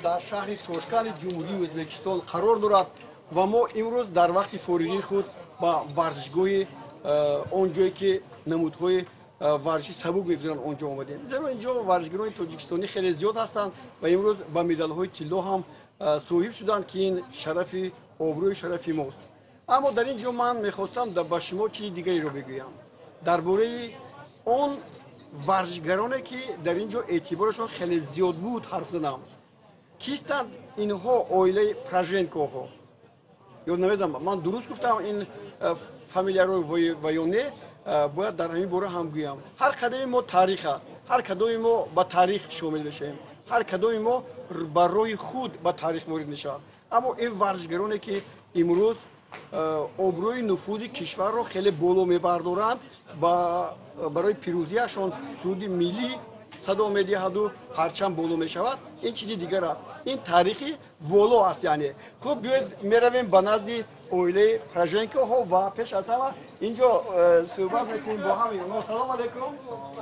дар шаҳри Тошканти ҷумҳурии Ӯзбекистон қарор дорад ва мо имрӯз дар вақти форигии худ ба варзишгоҳи он ҷое ки намудҳои варзиши сабук мегузаранд онҷо омадем. Зеро инҷо варзишгарони тоҷикистонӣ хеле зиёд ҳастанд ва имрӯз ба медалҳои тилло ҳам соҳиб шуданд ки ин шарафи обрӯи шарафи мост. Аммо дар ин ҷо ман мехостам ба шумо чизи дигареро бигӯям дар бораи он варзишгароне ки дар ин ҷо эътиборашон хеле зиёд буд ҳарф занам. Кистанд инҳо оилаи Праженкоҳо? Ё намедонам ман дуруст гуфтам ин фамилияро ва ё не, бояд дар ҳамин бора ҳам гӯям. Ҳар қадами мо таърих аст, ҳар кадоми мо ба таърих шомил мешавем, ҳар кадоми мо ба роҳи худ ба таърих ворид мешавад. Аммо ин варзишгароне ки имрӯз обрӯи нуфузи кишварро хеле боло мебардоранд барои пирӯзиашон суруди миллӣ садо медиҳаду парчам боло мешавад, ин чизи дигар аст. Ин таърихи воло аст. Яъне хуб биёед меравем ба назди оилаи Праженкоҳо ва пеш аз ҳама инҷо суҳбат мекунем бо ҳамаи онҳо. Салом алейкум.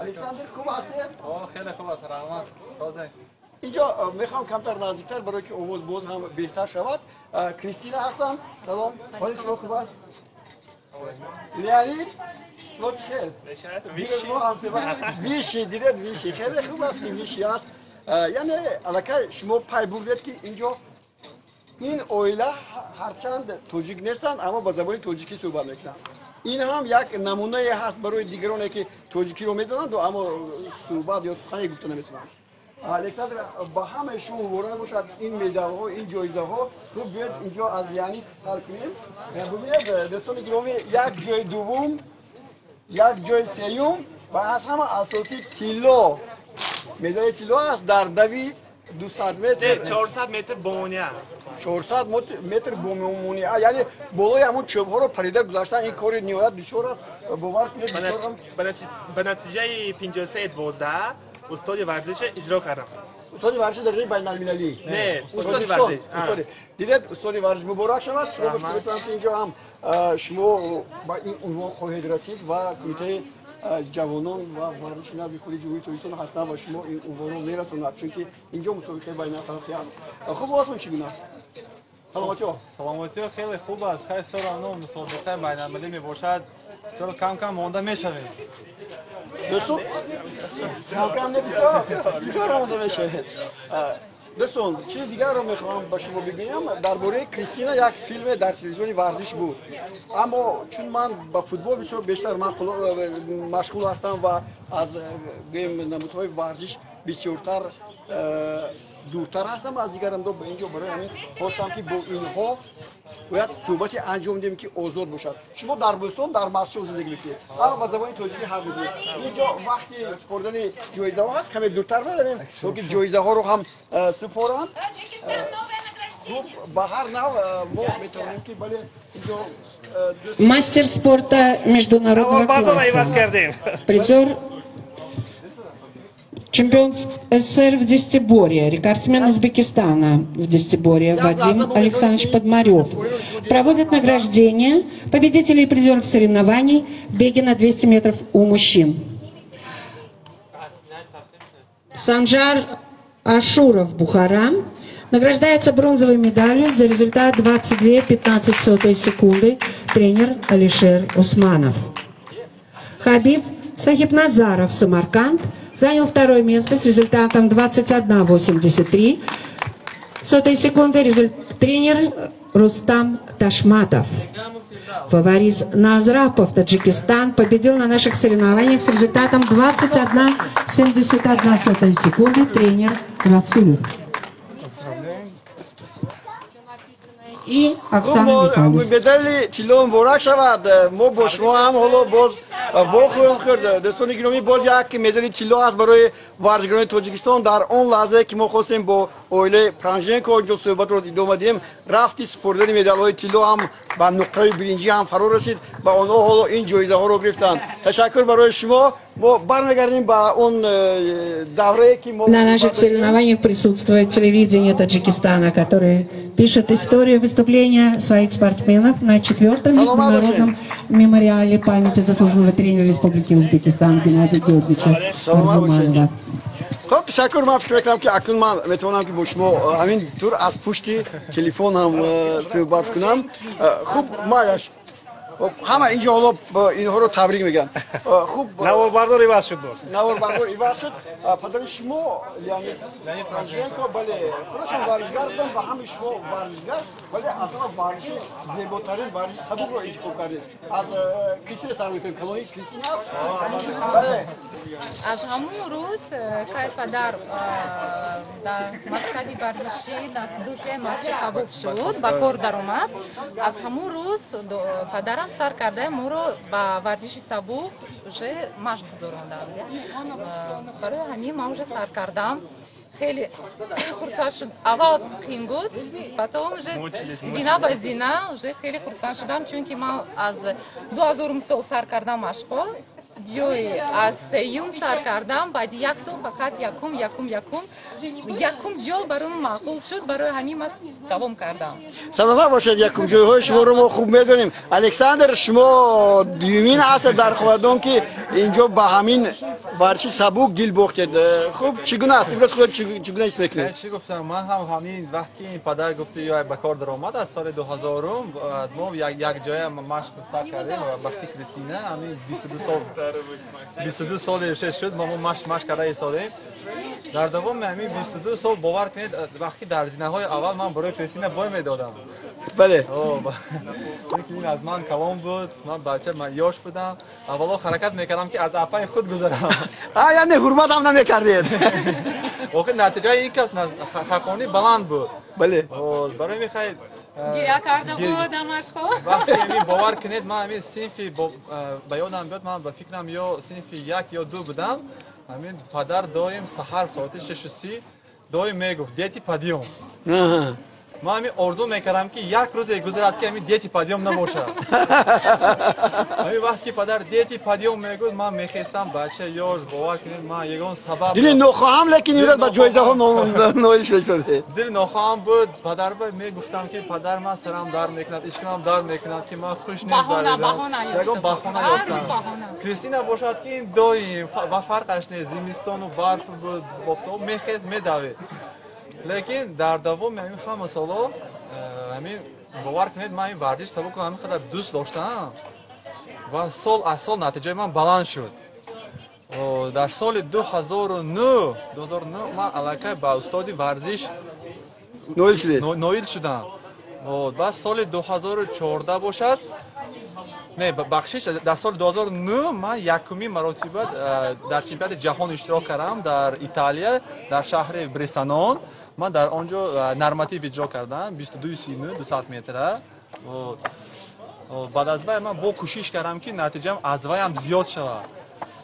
Александр, хуб ҳастед? Хеле хуб аст, раҳмат. اینجا میخوام کمتر نزدیکتر برای که آواز باز هم بهتر شود. کریستینا هستم. سلام. حال شما خوب است؟ لیانی شما چخیر؟ ویشی دیدید ویشی خیلی خوب است که ویشی است. یعنی علاقه شما پای بردید که اینجا این اویله هرچند توجیک نیستند اما با زبان توجیکی صحبت میکنند. این هم یک نمونه هست برای دیگرانی که توجیکی رو میدونند اما صحبت یا سخنی گفته نمیتونند. الکساندر با همه شما مبارک باشد این مدال ها این جایزه ها رو بیاید اینجا از یعنی سر کنیم. ببینید دوستان گرامی یک جای دوم یک جای سوم و از همه اساسی تیلو مدال تیلو است در دوی 200 متر 400 متر بومونیه 400 متر بومونیه یعنی بالای همون چوب ها رو پریده گذاشتن. این کار نهایت دشوار است. باور کنید به نتیجه 53-12 استاد ورزش اجرا کردم. استاد ورزش درجه بین‌المللی؟ نه، استاد ورزش. دیدید استاد ورزش مبارک شود. شما بتونید اینجا هم شما با این عنوان خواهید رسید و کمیته جوانان و ورزش نوی کلی جمهوری ترکستان هستند و شما این عنوان رو میرسوند چون که اینجا مسابقه بین‌المللی است. خوب واسون چگونه است؟ سلامتی خیلی خوب است. خیلی سال آنها مسابقه بین‌المللی میباشد. سال کم کم مانده میشویم. دوستان کم بسیار آماده میشه. دوستان چیز دیگر رو میخوام با شما بگویم. درباره کریستینا یک فیلم در تلویزیون ورزش بود اما چون من با فوتبال بسیار بیشتر مشغول هستم و از نمودهای ورزش بسیارتر دورتر هستم از دیگران به اینجا برای همین خواستم که با اینها باید صحبتی انجام دهیم که آزاد باشد. شما در بوستون در مسجد زندگی میکنید اما با زبان توجیهی حرف میزنید. اینجا وقتی سپردن جایزه ها هست کمی دورتر نداریم که جایزه ها رو هم سپارند. با هر نوع ما میتونیم که بله اینجا мастер спорта международного класса, призер чемпион СССР в десятиборье, рекордсмен Узбекистана в десятиборье Вадим Александрович Подмарев. Проводят награждение победителей и призеров соревнований в беге на 200 метров у мужчин. Санжар Ашуров, Бухара, награждается бронзовой медалью за результат 22:15 секунды тренер Алишер Усманов. Хабиб Сахибназаров, Самарканд, занял второе место с результатом 21:83 секунды. Тренер Рустам Ташматов. Фаворис Назрапов, Таджикистан, победил на наших соревнованиях с результатом 21:71 секунды. Тренер Расулов. И Оксана Николаевна. медали тило муборак шавад. мо бо шумо ҳам ҳоло боз вохӯем хӯрд. дӯстони гиромӣ боз як медали тило аст барои варзишгарони тоҷикистон. дар он лаҳзае ки мо хостем бо оилаи Праженко инҷо суҳбатро идома диҳем рафти супордани медалҳои тило ҳам ба нуқтаи биринҷӣ ҳам фаро расид ва онҳо ҳоло ин ҷоизаҳоро гирифтанд. ташаккур барои шумо. мо бармегардим ба он даврае ки мо на наших соревнованиях присутствует телевидение Таджикистана, которое пишет историю выступления своих спортсменов на 4-м международном мемориале памяти заслуженного тренера Республики Узбекистан Геннадия Георгиевича Арзуманова. خب تشکر من فکر میکنم که اکنون من میتونم که با شما همین طور از پشت تلفن هم صحبت کنم خوب مایش خب همه اینجا حالا اینها رو تبریک میگن خوب نواربردار عوض شد باز نواربردار عوض شد پدر شما یعنی فرانچینکو بله خودشون ورزشگر بودن و همه شما ورزشگر ولی اصلا ورزش زیباترین ورزش سبک رو انتخاب کردید از کسی سر میکنیم کلانی کسی نه بله از همون روز که پدر در مکتب ورزشی در دوحه مسجد قبول شد با کار در اومد از همون روز پدرم سر کرده ما رو با ورزش سبک مشق گذارانده برای همین ما уже سر کردم خیلی خرسند شد اول قیم بود потом уже زینه به زینه خیلی خرسند شدم چون که من از 2000 سال سر کردم مشقا جوی از سیوم سر کردم بعد یک سال فقط یکم جو برام معقول شد برای همین من دوام کردم سلامت باشید یکم جوی‌های شما رو ما خوب میدونیم الکساندر شما دومین هست در خودتون که اینجا با همین ورزش سبک دل باختید خوب چگونه است امروز خود چگونه است میکنید چی گفتم من هم همین وقتی این پدر گفته یا به کار در آمد از سال 2000 ما یک جای مشق سر کردیم وقتی کریستینا همین 22 سال شد ما مشق کرده ایستادیم در دوام همین 22 سال باور کنید وقتی در زینه‌های اول من برای کریستینا وای میدادم بله این از من کلام بود من بچه من یاش بودم اولا حرکت میکردم که از اپای خود گذرم یعنی حرمت هم نمیکردید آخه نتیجه این که خاقانی بلند بود بله برای میخواید گریه کرده بود مشقا وقتی همین باور کنید من همین صنفی با یادم بیاد من به فکرم یا صنفی 1 یا 2 بودم همین پدر دایم سحر ساعت 6:30 دایم میگفت دیتی پادیوم من همین آرزو میکردم که یک روز گذرد که همین دیتی پادیوم نباشه همین وقتی پدر دیتی پادیوم میگفت من میخواستم بچه یاش باور کنید من یگان سبب دل نخواهم لیکن امروز با جایزه ها نویل شده دل نخواهم بود پدر میگفتم که پدر من سرم در میکند اشکم در میکند که من خوش نیست بردم یگان بهانه یافتم کریستینا باشد که این دایم و فرقش نیست زمستان و برف بود بافتاب میخواست میدوید لیکن در دوام همه سالا همین باور کنید من این ورزش سبک رو همین قدر دوست داشتم و سال از سال نتیجه من بلند شد در سال 2009 من علاقه با استاد ورزش نویل شدم بعد سال 2014 باشد نه بخشش در سال 2009 من یکمین مرتبه در چمپیونات جهان اشتراک کردم در ایتالیا در شهر برسانون من در آنجا نرماتیو اجرا کردم 22 200 متر بعد از من با کوشش کردم که نتیجه از وایم زیاد شود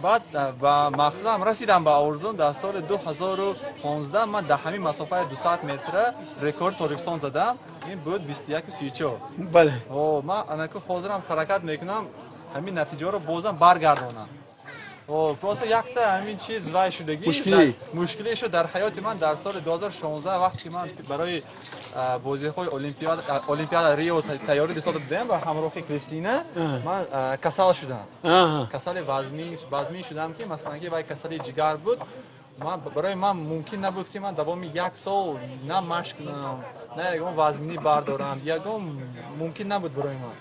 بعد با مقصدم رسیدم به آرزوم در سال 2015 من در همین مسافت 200 متر رکورد تاریخ‌سان زدم این بود 21:34 بله من انکه حاضرم حرکت میکنم همین نتیجه رو بازم برگردونم پس یک تا همین چیز وای شدگی مشکلی شد در حیات من در سال 2016 وقتی من برای بازی‌های المپیاد ریو تیاری دادم با همراه کریستینا من کسل شدم کسل وزنی شدم که مثلا که وای کسل جگر بود برای من ممکن نبود که من دوام یک سال نه مشق کنم نه یگان وزنی بردارم یگان ممکن نبود برای من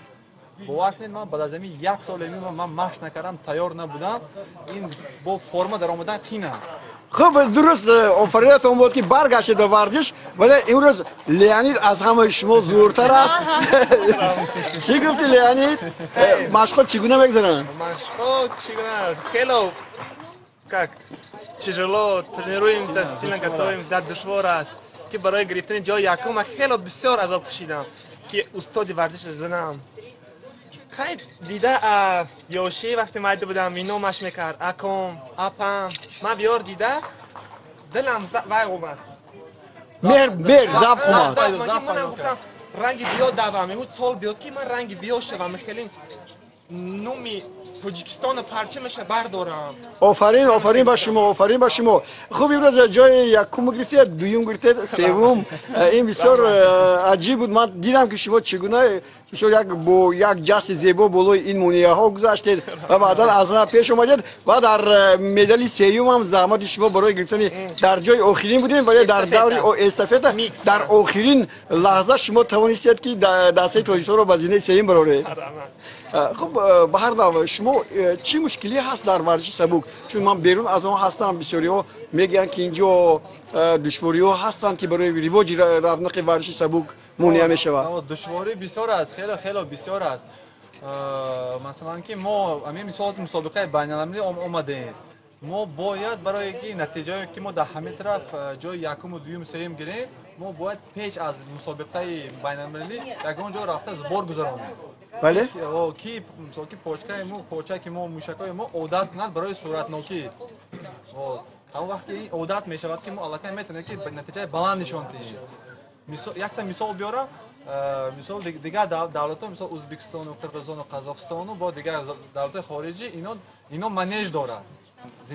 با وقتی من بعد از همین یک سال من مشق نکردم تیار نبودم این با فرم در آمدن تینه خب درست آفرینتون بود که برگشت به ورزش ولی امروز لیانید از همه شما زورتر است چی گفتی لیانید؟ مشقا چگونه میگذرن؟ مشقا چگونه خیلی как тяжело тренируемся сильно готовимся دشوار است که برای گرفتن جای یکم خیلی بسیار عذاب کشیدم که استاد ورزش زنم خیلی دیده یوشی وقتی مایده بودم اینو مش میکرد اکم اپم من بیار دیده دلم وای اومد بیر زف اومد من گفتم رنگ بیا دوام اون سال بیاد که من رنگ بیا شدم خیلی نومی Tojikiston parçamش bardorам. آفرین با شما آفرین با شما خوب امروز جای یکم گرفتید دوم گرفتید سوم این بسیار عجیب بود من دیدم که شما چگونه بسیار با یک جست زیبا بالای این مونیه ها گذاشتید و بعدا از آن پیش اومدید و در مدال سوم هم زحمت شما برای گرفتن در جای آخرین بودین ولی در دور استافت در آخرین لحظه شما توانستید که دسته تاجیکستان رو به زینه سوم برارید خب به هر نوع شما چی مشکلی هست در ورزش سبک چون من بیرون از اون هستم بسیاری ها میگن که اینجا دشواری ها هستن که برای رواج رونق ورزش سبک مانع میشود دشواری بسیار است خیلی بسیار است مثلا که ما همین مثال مسابقه بین المللی اومدیم ما باید برای اینکه نتیجه که ما در همه طرف جای یکم و دوم سوم گیریم ما باید پیش از مسابقه بین المللی یگان جا رفته زبور گذارونیم بله کی مثلا که پوچه ما موشکای ما عادت کنند برای صورت نوکی اون وقتی عادت میشود که ما علاقه میتونه که به نتیجه بلند نشون دهیم یک تا مثال بیارم مثال دیگه دولت ها مثل ازبکستان و قرقیزستان و قزاقستان و با دیگه دولت خارجی اینا منیج دارند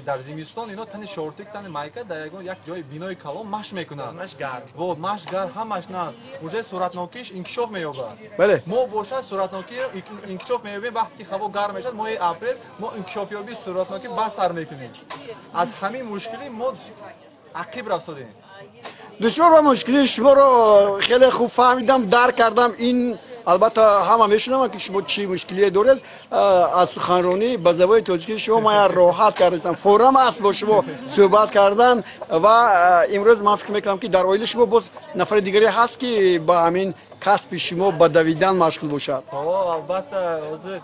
در زمستان اینا تن شورتیک تن مایکا در یک جای بینای کلام مش میکنند مش گرد همش نه موجه صورت نوکیش انکشاف مییابد بله ما باشد صورت نوکی انکشاف مییابیم وقتی هوا گرم میشد ماه اپریل ما انکشاف یابی صورت نوکی بعد سر میکنیم از همین مشکلی ما عقب رفتیم دشوار و مشکلی شما رو خیلی خوب فهمیدم درک کردم این البته همه میشنم که شما چی مشکلی دارید از سخنرانی به زبان تاجیکی شما من راحت کردم فورا است با شما صحبت کردن و امروز من فکر میکنم که در اویل شما باز نفر دیگری هست که با همین کسب شما با دویدن مشغول باشد البته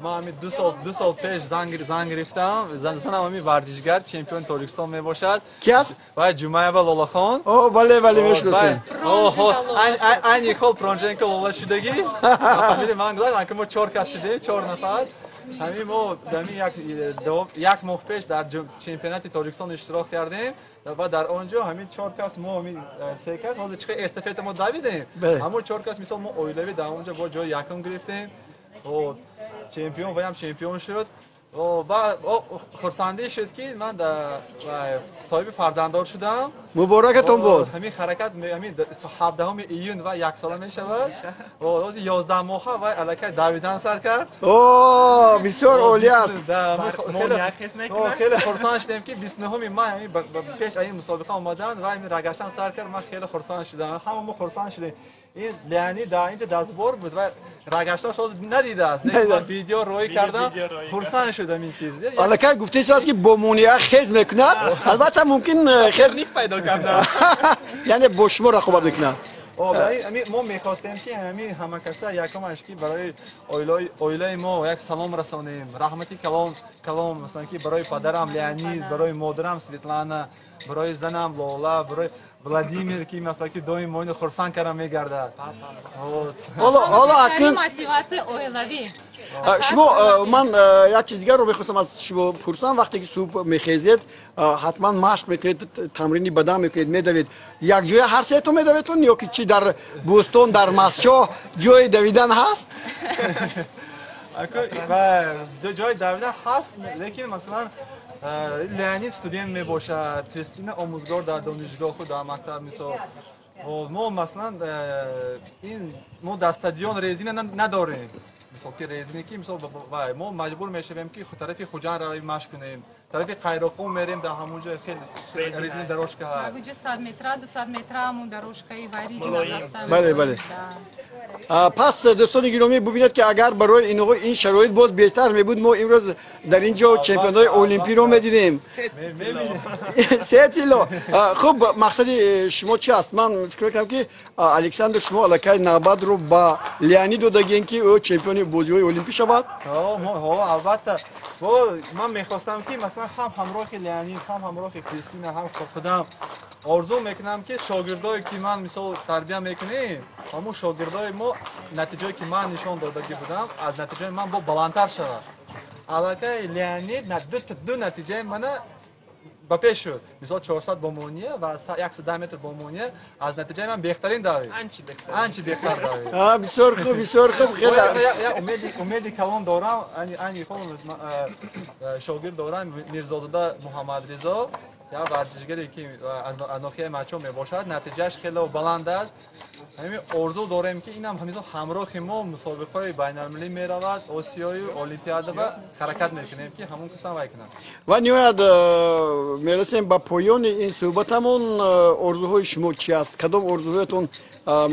ما همین دو سال پیش زنگ گرفتم زنم همین ورزشگر چمپیون تاجیکستان می باشد کی است و جمعه لالا خان بله میشناسم این یک حال پرونژنکو لالا شدگی فامیل من گفتن که ما 4 کس شدیم 4 نفر همین ما یک ماه پیش در چمپیونات تاجیکستان اشتراک کردیم و در آنجا همین 4 کس ما همین 3 کس حاضر چه استافت ما دویدیم همون 4 کس مثلا ما اویلوی در اونجا با جای یکم گرفتیم و چمپیون و هم چمپیون شد و خرسنده شد که من صاحب فرزنددار شدم مبارکتون باد همین حرکت همین 17 ایون و یک ساله می شود و روز 11 ماه و الکی دویدن سر کرد بسیار عالی است خیلی خرسند شدم که 29 ماه همین پیش این مسابقه آمدن و همین رگشتن سر کرد من خیلی خرسند شدم همه ما خرسند شدیم این لیانی در اینجا دستبار بود و رگشتاش باز ندیده است من ویدیو روی کردم خرسند شدم این چیز الکی گفته است که با مونیه خیز میکند البته ممکن خیز پیدا کردم یعنی با شما رقابت میکنه ما میخواستیم که همین همه کسا یکمش که برای اویلای ما یک سلام رسانیم رحمتی کلام مثلا که برای پدرم لیانید برای مادرم سویتلانا برای زنم لالا برای ولادیمیر که مثلا که دویم موین خرسان کردن میگرده حالا اکنون موتیواسیون اویلوی شما من یک چیز دیگر رو میخواستم از شما پرسم وقتی که صبح میخیزید حتما مشق میکنید تمرینی بدن میکنید میدوید یک جای هر سه تو میدویدتون یا که چی در بوستون در مسجد جای دویدن هست دو جای دویدن هست لیکن مثلا لیانی استودیان می باشد کریستینا آموزگار در دانشگاه خود در مکتب مثلا ما مثلا این ما در استادیون ریزینه نداریم مثلا که ریزینه که مثلا ما مجبور میشیم که طرف خوجان روی مشق کنیم طرف قیراقوم میریم در همونجا خیلی ریزینه دروشکه هست اگه 100 متر 200 متر همون دروشکه‌ای و ریزینه هستن بله پس دوستان گرامی ببینید که اگر برای این شرایط باز بهتر میبود ما امروز در اینجا چمپیونای المپی رو میدیدیم سیتیلو خب مقصد شما چی است من فکر میکنم که الکساندر شما الکی نوبت رو با لیانی دادگین که او چمپیون بازی‌های المپی شود البته من میخواستم که مثلا هم همراه لیانی هم همراه کریستینا هم خودم آرزو میکنم که شاگردایی که من مثلا تربیت میکنیم همون شاگردای ما نتیجه که من نشان دادگی بودم از نتیجه من با بلندتر شود علاقه لیانی دو نتیجه من ба пеш шуд. Мисол 400 бо Мония ва 110 метр бо Мония аз натиҷаи ман бехтарин давид. Анчи бехтар давид. бисёр хуб, бисёр хуб. Хеле Я умеди калон дорам, ани хол шогирд дорам Мирзодуда Муҳаммадризо. Я варзишгаре ки анохияи мачо мебошад, натиҷааш хеле баланд аст. Ҳамин орзу дорем ки инам ҳамизо ҳамроҳи мо мусобиқаҳои байналмилӣ меравад, осиёю, олимпиада ва ҳаракат мекунем ки ҳамон касан вай кунад. ва ниҳоят мерасем ба поёни ин суҳбатамон. орзуҳои шумо чӣ аст? Кадом орзуҳоятон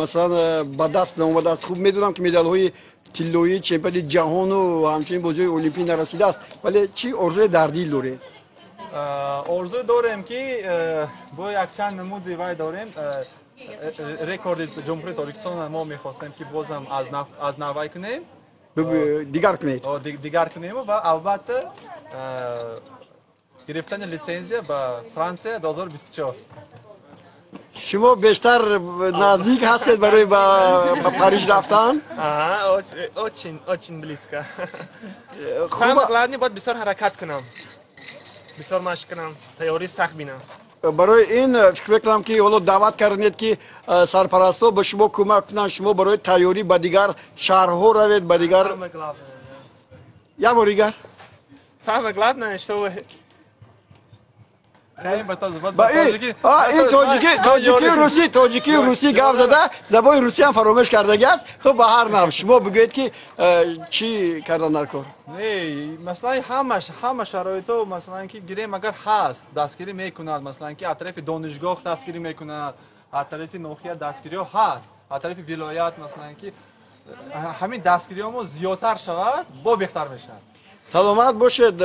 масалан ба даст наомадааст? Хуб медонам ки медалҳои тиллои чемпионати ҷаҳону ҳамчунин бозиҳои олимпӣ нарасидааст, вале чӣ орзуе дар дил доред? орзу дорем ки бо якчанд намуди вай дорем. Рекорди ҷумҳурии Тоҷикистон мо мехостем ки бозам аз навай кунем. Дигар кунед. Дигар кунем ва албатта гирифтани литсензия ба Франсия 2024. шумо бештар наздик ҳастед барои ба Париж рафтан? Очень близко. Самое главное, бояд бисёр ҳаракат кунам. Бисёр машқ кунам, тайёрӣ сахт бинам. барои ин фикр мекунам ки ҳоло даъват кардед ки сарпарастҳо ба шумо кӯмак кунанд, шумо барои тайёрӣ ба дигар шаҳрҳо равед, ба дигар. Як бор дигар. Самое главное, что вы тоҷикию русӣ гап зада забони русиям фаромӯш кардагӣ аст. Хуб ба ҳар нав шумо бигӯед ки чӣ кардан дар кор? Масалан ҳама шароито масалан ки гирем агар ҳаст, дастгирӣ мекунад, масалан ки аз тарафи донишгоҳ дастгирӣ мекунад, аз тарафи ноҳия дастгириҳо ҳаст, аз тарафи вилоят масалан ки ҳамин дастгириҳомо зиёдтар шавад, бо беҳтар мешавад. Саломат бошед.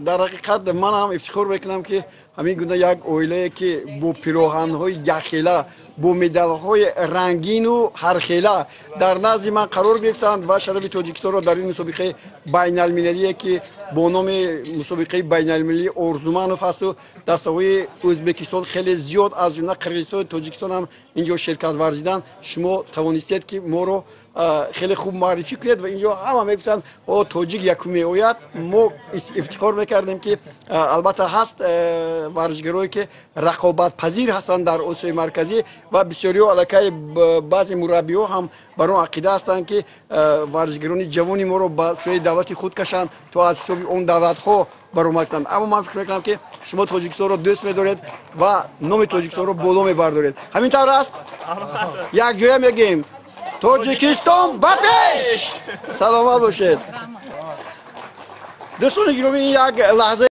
Дар ҳақиқат ман ҳам ифтихор мекунам ки ҳамин гуна як оилае ки бо пироҳанҳои якхела, бо медалҳои рангину ҳархела дар назди ман қарор гирифтанд ва шарафи Тоҷикистонро дар ин мусобиқаи байналмилалие ки бо номи мусобиқаи байналмилалии Орзуманов ҳасту дастаҳои Ӯзбекистон хеле зиёд аз ҷумла Қирғизистони Тоҷикистон ҳам инҷо ширкат варзидан. Шумо тавонистед ки моро хеле хуб маърифӣ кунед ва инҷо ҳама мегуфтанд тоҷик якум меояд. мо ифтихор мекардем ки албатта ҳаст варзишгарое ки рақобатпазир ҳастанд дар Осиёи марказӣ ва бисёриҳо аллакай баъзе мураббиҳо ҳам бар он ақида ҳастанд ки варзишгарони ҷавони моро ба сӯи давлати худ кашанд то аз ҳисоби он давлатҳо баромад кунанд. Аммо ман фикр мекунам ки шумо Тоҷикистонро дӯст медоред ва номи Тоҷикистонро боло мебардоред. Ҳамин тавр аст? Якҷоя мегӯем Тоҷикистон ба пеш! Саломат бошед. дӯстони гиромӣ, як лаҳза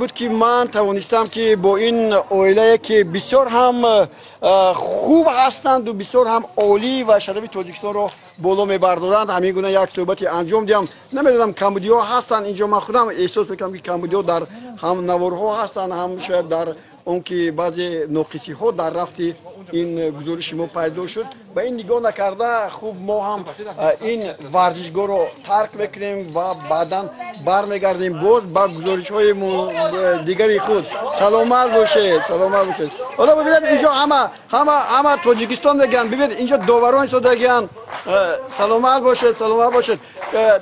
буд ки ман тавонистам ки бо ин оилае ки бисёр ҳам хуб ҳастанду бисёр ҳам олӣ ва шарафи Тоҷикистонро боло мебардоранд, ҳамин гуна як суҳбати анҷом диҳам. Намедонам камбудиҳо ҳастанд инҷо. Ман худам эҳсос мекунам ки камбудиҳо дар ҳам наворҳо ҳастанд, ҳам шояд дар он ки баъзе ноқисиҳо дар рафти ин гузориши мо пайдо шуд. Ба ин нигоҳ накарда хуб мо ҳам ин варзишгоҳро тарк мекунем ва баъдан бармегардем боз ба гузоришҳои дигари худ. Саломат бошед, саломат бошед. ҳоло бибинед инҷо ҳама Тоҷикистон мегӯянд. Бибинед инҷо доварон истодагиянд. Саломат бошед, саломат бошед.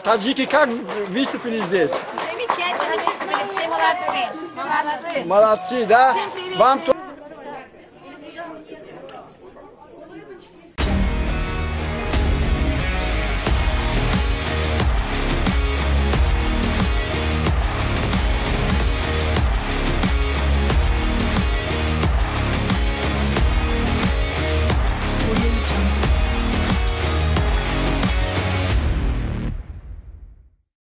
Таҷики как выступили здесь? Замечательно выступили, все молодцы. Молодцы, да? Вам